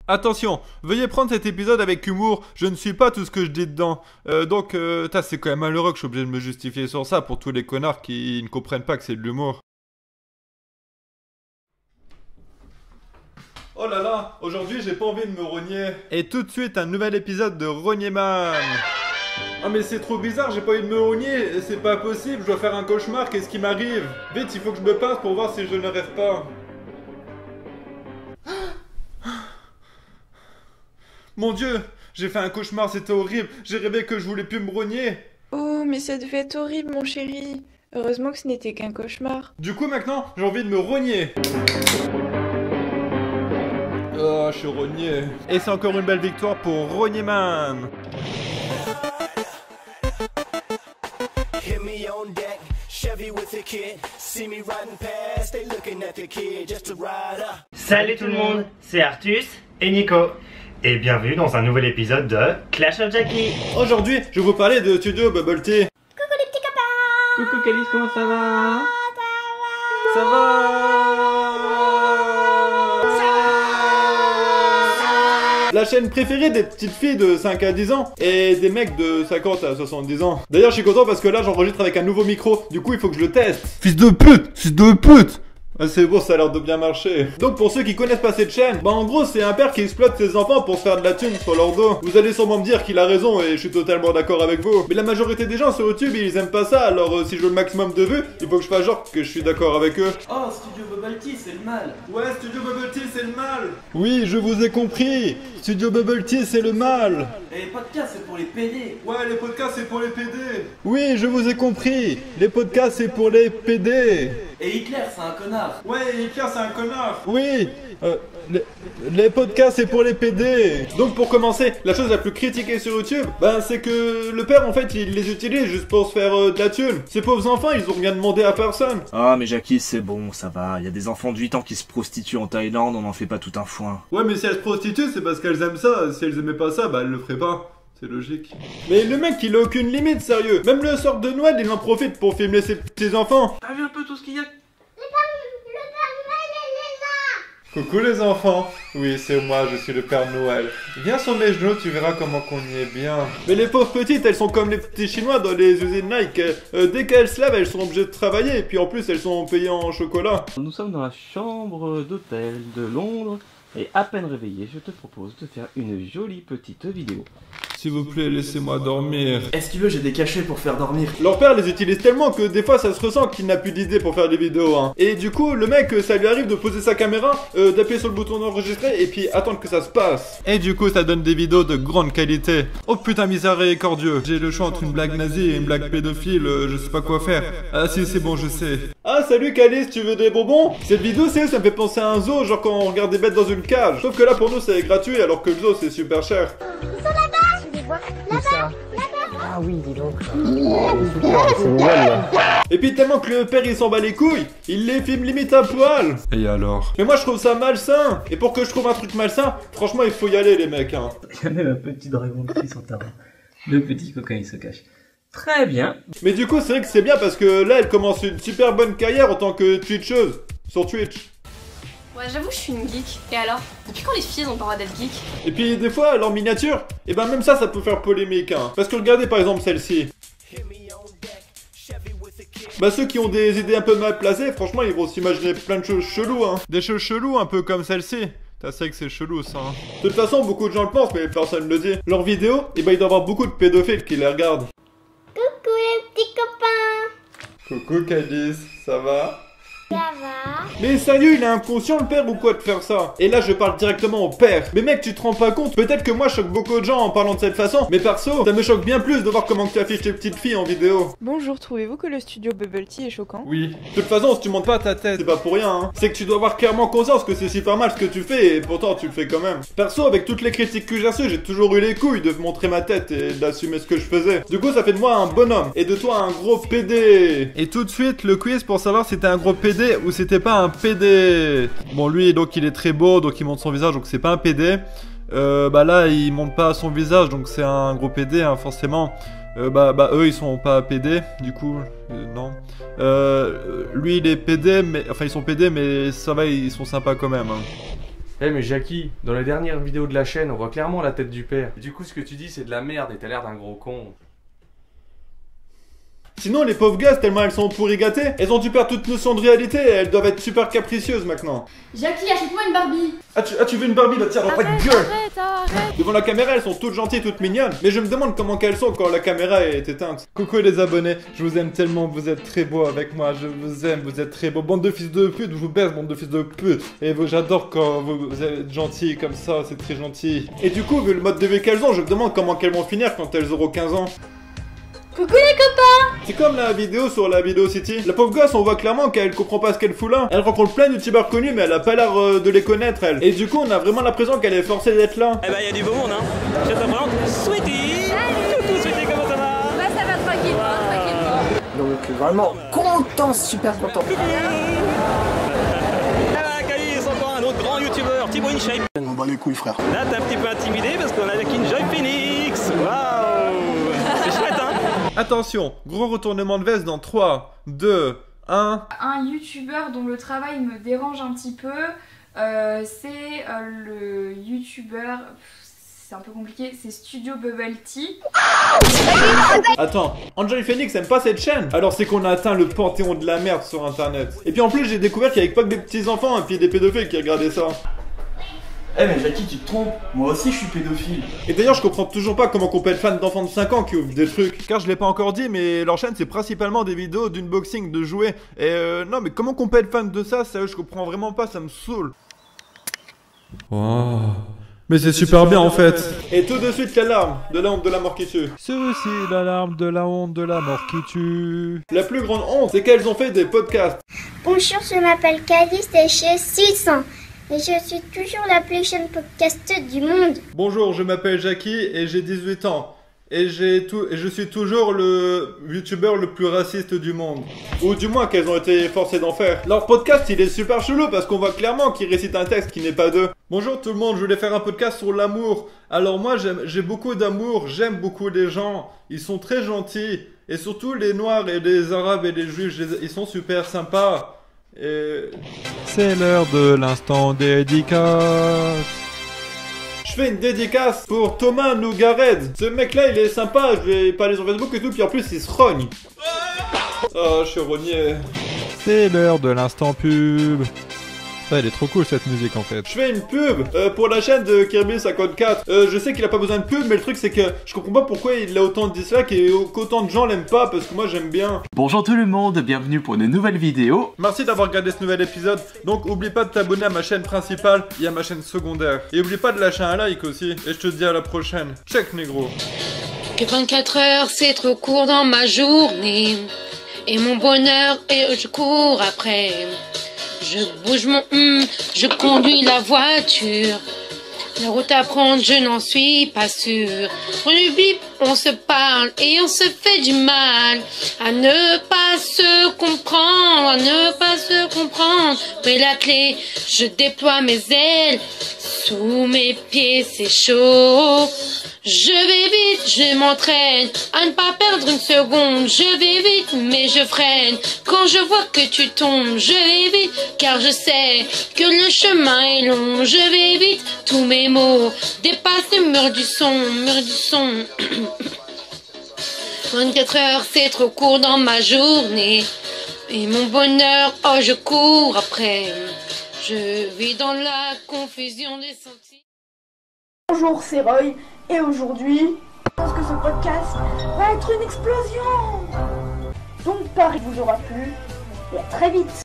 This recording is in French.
Attention, veuillez prendre cet épisode avec humour, je ne suis pas tout ce que je dis dedans. C'est quand même malheureux que je suis obligé de me justifier sur ça pour tous les connards qui ne comprennent pas que c'est de l'humour. Oh là là, aujourd'hui j'ai pas envie de me rogner. Et tout de suite un nouvel épisode de Rogneman. Ah mais c'est trop bizarre, j'ai pas envie de me rogner, c'est pas possible, je dois faire un cauchemar, qu'est-ce qui m'arrive? Vite, il faut que je me pince pour voir si je ne rêve pas. Mon Dieu, j'ai fait un cauchemar, c'était horrible. J'ai rêvé que je voulais plus me rogner. Oh, mais ça devait être horrible, mon chéri. Heureusement que ce n'était qu'un cauchemar. Du coup, maintenant, j'ai envie de me rogner. Oh, je suis rogné. Et c'est encore une belle victoire pour Rogneman. Salut tout le monde, c'est Artus et Nico. Et bienvenue dans un nouvel épisode de Clash of Jackie. Aujourd'hui, je vais vous parler de Studio Bubble Tea. Coucou les petits copains. Coucou Calice, comment ça va? Ça va. La chaîne préférée des petites filles de 5 à 10 ans et des mecs de 50 à 70 ans. D'ailleurs, je suis content parce que là, j'enregistre avec un nouveau micro. Du coup, il faut que je le teste. Fils de pute! Fils de pute! Ah, c'est bon, ça a l'air de bien marcher. Donc pour ceux qui connaissent pas cette chaîne, bah en gros c'est un père qui exploite ses enfants pour se faire de la thune sur leur dos. Vous allez sûrement me dire qu'il a raison et je suis totalement d'accord avec vous. Mais la majorité des gens sur YouTube ils aiment pas ça, alors si je veux le maximum de vues, il faut que je fasse genre que je suis d'accord avec eux. Oh, Studio Bubble Tea, c'est le mal. Ouais, Studio Bubble Tea c'est le mal. Oui, je vous ai compris. Studio Bubble Tea c'est le mal. Et les podcasts, c'est pour les PD. Ouais, les podcasts c'est pour les PD. Oui, je vous ai compris. Les podcasts c'est pour les PD. Et Hitler, c'est un connard. Ouais, Hitler c'est un connard. Oui, les podcasts c'est pour les PD. Donc pour commencer, la chose la plus critiquée sur YouTube, ben c'est que le père en fait il les utilise juste pour se faire de la thune. Ces pauvres enfants ils ont rien demandé à personne. Ah mais Jackie c'est bon, ça va, il y a des enfants de 8 ans qui se prostituent en Thaïlande, on n'en fait pas tout un foin. Ouais mais si elles se prostituent c'est parce qu'elles aiment ça, si elles aimaient pas ça bah elles le feraient pas. C'est logique. Mais le mec, il a aucune limite, sérieux. Même le sort de Noël, il en profite pour filmer ses petits enfants. T'as vu un peu tout ce qu'il y a? Coucou les enfants. Oui, c'est moi, je suis le Père Noël. Viens sur mes genoux, tu verras comment qu'on y est bien. Mais les pauvres petites, elles sont comme les petits chinois dans les usines Nike. Dès qu'elles se lavent, elles sont obligées de travailler. Et puis en plus, elles sont payées en chocolat. Nous sommes dans la chambre d'hôtel de Londres et à peine réveillé, je te propose de faire une jolie petite vidéo. S'il vous plaît, laissez-moi dormir. Est-ce qu'il veut, j'ai des cachets pour faire dormir. Leur père les utilise tellement que des fois ça se ressent qu'il n'a plus d'idées pour faire des vidéos hein. Et du coup le mec ça lui arrive de poser sa caméra, d'appuyer sur le bouton d'enregistrer et puis attendre que ça se passe. Et du coup ça donne des vidéos de grande qualité. Oh putain miséricordieux. J'ai le choix entre une blague nazie et une blague pédophile, je sais pas quoi faire. Ah si c'est bon je sais. Ah salut Calice, tu veux des bonbons? Cette vidéo ça me fait penser à un zoo, genre quand on regarde des bêtes dans une cage. Sauf que là pour nous c'est gratuit alors que le zoo c'est super cher. Ah oui, dis donc. C'est Noël là. Et puis tellement que le père il s'en bat les couilles, il les filme limite à poil. Et alors? Mais moi je trouve ça malsain. Et pour que je trouve un truc malsain, franchement il faut y aller les mecs hein. Il y a même un petit dragon qui sur terrain. Le petit coquin il se cache. Très bien. Mais du coup c'est vrai que c'est bien parce que là elle commence une super bonne carrière en tant que twitcheuse sur Twitch. Ouais, j'avoue, je suis une geek. Et alors? Depuis quand les filles ont pas le droit d'être geek? Et puis des fois leur miniature, et ben même ça peut faire polémique hein. Parce que regardez par exemple celle-ci. Bah ceux qui ont des idées un peu mal placées, franchement ils vont s'imaginer plein de choses cheloues hein. Des choses cheloues un peu comme celle-ci. T'as sais que c'est chelou ça hein. De toute façon beaucoup de gens le pensent mais personne le dit. Leurs vidéos, et ben il doit y avoir beaucoup de pédophiles qui les regardent. Coucou les petits copains. Coucou Cadiz, ça va? Ça va? Mais sérieux, il est inconscient le père ou quoi de faire ça? Et là je parle directement au père. Mais mec, tu te rends pas compte? Peut-être que moi je choque beaucoup de gens en parlant de cette façon, mais perso, ça me choque bien plus de voir comment tu affiches les petites filles en vidéo. Bonjour, trouvez-vous que le studio Bubble Tea est choquant? Oui. De toute façon, si tu montes pas ta tête, c'est pas pour rien hein. C'est que tu dois avoir clairement conscience que c'est super mal ce que tu fais et pourtant tu le fais quand même. Perso, avec toutes les critiques que j'ai reçues, j'ai toujours eu les couilles de montrer ma tête et d'assumer ce que je faisais. Du coup, ça fait de moi un bonhomme et de toi un gros PD. Et tout de suite, le quiz pour savoir si c'était un gros PD ou c'était pas un PD. Bon lui donc il est très beau donc il montre son visage donc c'est pas un PD. Bah là il montre pas son visage donc c'est un gros PD hein, forcément. Bah eux ils sont pas PD du coup non. Lui il est PD mais enfin ils sont PD mais ça va ils sont sympas quand même hein. Eh mais Jackie, dans les dernières vidéos de la chaîne, on voit clairement la tête du père. Du coup, ce que tu dis, c'est de la merde et t'as l'air d'un gros con. Sinon, les pauvres gosses, tellement elles sont pourries gâtées, elles ont dû perdre toute notion de réalité et elles doivent être super capricieuses maintenant. Jackie, achète-moi une Barbie. Tu veux une Barbie, bah tiens, dans ta gueule. Arrête. Devant la caméra, elles sont toutes gentilles, toutes mignonnes. Mais je me demande comment qu'elles sont quand la caméra est éteinte. Coucou les abonnés, je vous aime tellement, vous êtes très beaux avec moi, je vous aime, vous êtes très beaux. Bande de fils de pute, je vous baisse, bande de fils de pute. Et j'adore quand vous êtes gentils comme ça, c'est très gentil. Et du coup, vu le mode de vie qu'elles ont, je me demande comment qu'elles vont finir quand elles auront 15 ans. Coucou les copains. C'est comme la vidéo sur la Vidéo City. La pauvre gosse, on voit clairement qu'elle comprend pas ce qu'elle fout là. Elle rencontre plein de youtubeurs connus, mais elle a pas l'air de les connaître, elle. Et du coup, on a vraiment l'impression qu'elle est forcée d'être là. Eh bah, y a du beau monde, hein. Je te présente Sweetie. Coucou Sweetie, comment ça va? Bah ça va tranquille, tranquille. Donc vraiment content, super content. Ah bah, Kali, c'est encore un autre grand youtubeur, Thibaut InShape. On bat les couilles, frère. Là, t'es un petit peu intimidé parce qu'on a avec Enjoy Phoenix. Waouh. C'est chouette, hein. Attention, gros retournement de veste dans 3, 2, 1. Un youtubeur dont le travail me dérange un petit peu, c'est le youtubeur, c'est un peu compliqué, c'est Studio Bubble Tea. Attends, Enjoy Phoenix aime pas cette chaîne? Alors c'est qu'on a atteint le panthéon de la merde sur internet. Et puis en plus j'ai découvert qu'il y avait pas que des petits enfants et puis des pédophiles qui regardaient ça. Eh mais Jackie, tu te trompes, moi aussi je suis pédophile. Et d'ailleurs je comprends toujours pas comment on peut être fan d'enfants de 5 ans qui ouvrent des trucs. Car je l'ai pas encore dit, mais leur chaîne c'est principalement des vidéos d'unboxing de jouets. Et non mais comment qu'on peut être fan de ça? Sérieux, je comprends vraiment pas, ça me saoule. Wow. Mais c'est super bien en fait. Et tout de suite l'alarme de la honte de la mort qui tue. C'est aussi l'alarme de la honte de la mort qui tue. La plus grande honte, c'est qu'elles ont fait des podcasts. Bonjour, je m'appelle Calice et j'ai 6 ans. Et je suis toujours la plus jeune podcasteuse du monde. Bonjour, je m'appelle Jackie et j'ai 18 ans. Et je suis toujours le youtubeur le plus raciste du monde. Ou du moins qu'elles ont été forcées d'en faire. Leur podcast il est super chelou parce qu'on voit clairement qu'ils récitent un texte qui n'est pas d'eux. Bonjour tout le monde, je voulais faire un podcast sur l'amour. Alors moi j'ai beaucoup d'amour, j'aime beaucoup les gens. Ils sont très gentils. Et surtout les noirs et les arabes et les juifs, ils sont super sympas. Et... c'est l'heure de l'instant dédicace. Je fais une dédicace pour Thomas Nougared. Ce mec là il est sympa, je vais parler sur Facebook et tout, puis en plus il se rogne. Oh, je suis rogné. C'est l'heure de l'instant pub. Ça, elle est trop cool cette musique en fait. Je fais une pub pour la chaîne de Kirby54. Je sais qu'il a pas besoin de pub, mais le truc c'est que je comprends pas pourquoi il a autant de dislikes et qu'autant de gens l'aiment pas, parce que moi j'aime bien. Bonjour tout le monde, bienvenue pour une nouvelle vidéo. Merci d'avoir regardé ce nouvel épisode. Donc oublie pas de t'abonner à ma chaîne principale et à ma chaîne secondaire. Et oublie pas de lâcher un like aussi. Et je te dis à la prochaine. Check négro. Que 24 heures c'est trop court dans ma journée. Et mon bonheur, et je cours après. Je bouge mon je conduis la voiture. La route à prendre, je n'en suis pas sûre. On lui bip, on se parle et on se fait du mal. À ne pas se comprendre, à ne pas se comprendre. Pris la clé, je déploie mes ailes. Sous mes pieds, c'est chaud. Je vais vite, je m'entraîne à ne pas perdre une seconde. Je vais vite, mais je freine. Quand je vois que tu tombes, je vais vite, car je sais que le chemin est long. Je vais vite, tous mes mots dépassent le mur du son, mur du son. 24 heures, c'est trop court dans ma journée. Et mon bonheur, oh, je cours après. Je vis dans la confusion des sentiments. Bonjour, c'est Roy, et aujourd'hui, je pense que ce podcast va être une explosion. Donc, Paris vous aura plu, et à très vite.